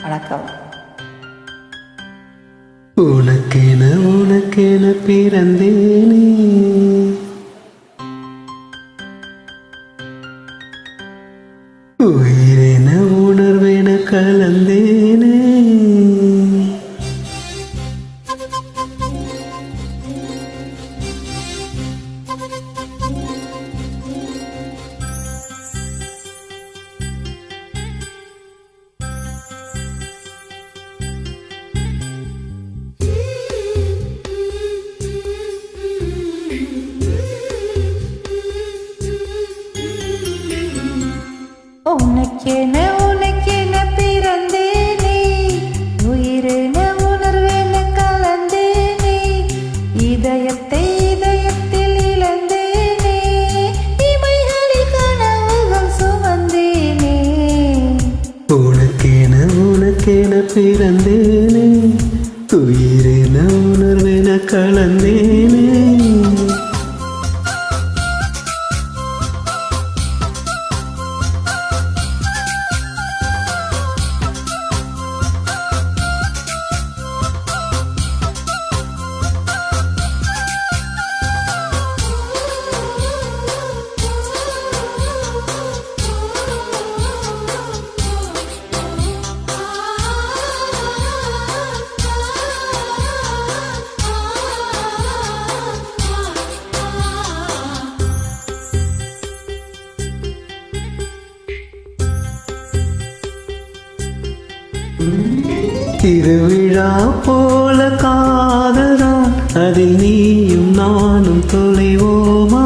வணக்கம். உனக்கென பிறந்தேனே, உயிரென உணர்வென கலந்தேனே. உனக்கென பிறந்தேனே, உயிரென உணர்வென கலந்தேனே, இதயத்தில் இழந்தேனே, இமைகளில் கனவுகள் சுமந்தேனே. உனக்கென பிறந்தேனே, உயிரென உணர்வென கலந்தேனே. திருவிழா போல காததான், அதில் நீயும் நானும் தொலைவோமா?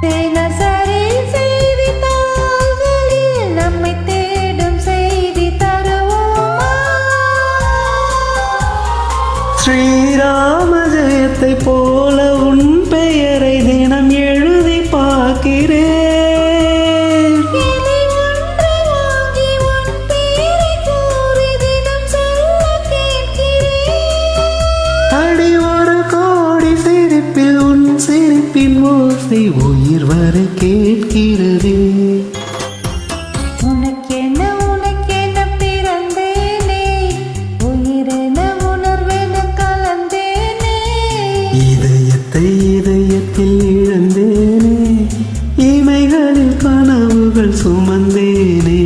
தினசரி செய்தித்தாள்களில் நம்மை தேடும் செய்தி தருவோமா? ஸ்ரீராம ஜெயத்தை போல உன் பெயரை தினம் எழுதி பார்க்கிறேன். சிரிப்பின் ஓசை உயிர் வர கேட்கிறதே. உனக்கென பிறந்தேனே, உயிரென உணர்வென கலந்தேனே, இதயத்தில் இழந்தேனே, இமைகளில் கனவுகள் சுமந்தேனே.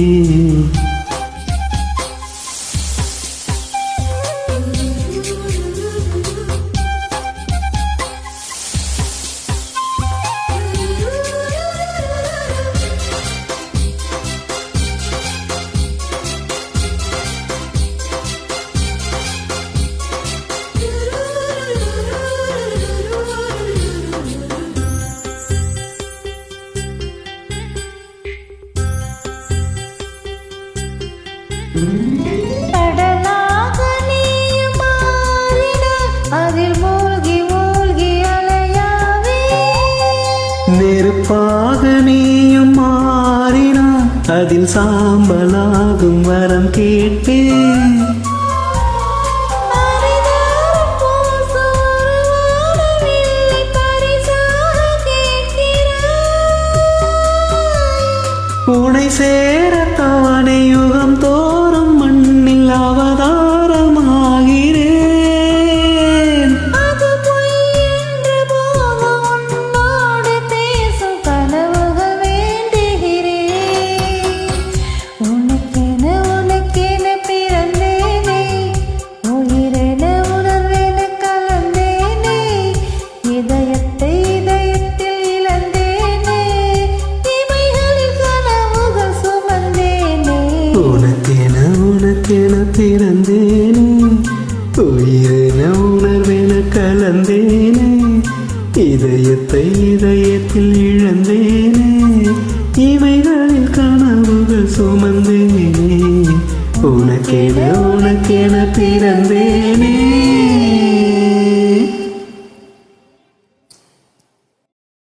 கடலாக நீயும் மாறினாய், அதில் மூழ்கி அலையாவே. நெருப்பாக நீயும் மாறினாய், அதில் சாம்பலாகும் வரம் கேட்பேன். உனை சேரத்தானே யுகம் தோறும் மண்ணில் அவதாரமாகிறேன். அது பொய் என்று போதும் உன்னோடு பேசும் கனவுகள் வேண்டுகிறேன். உனக்கென பிறந்தேனே, உயிரென உணர்வென கலந்தேனே, இதயத்தில் இழந்தேனே, இமைகளில் கனவுகள் சுமந்தேனே. உனக்கென பிறந்தேனே, உயிரென உணர்வென கலந்தேனே, இதயத்தில் இழந்தேனே, இமைகளில் கனவுகள் சுமந்தேனே. உனக்கென பிறந்தேனே.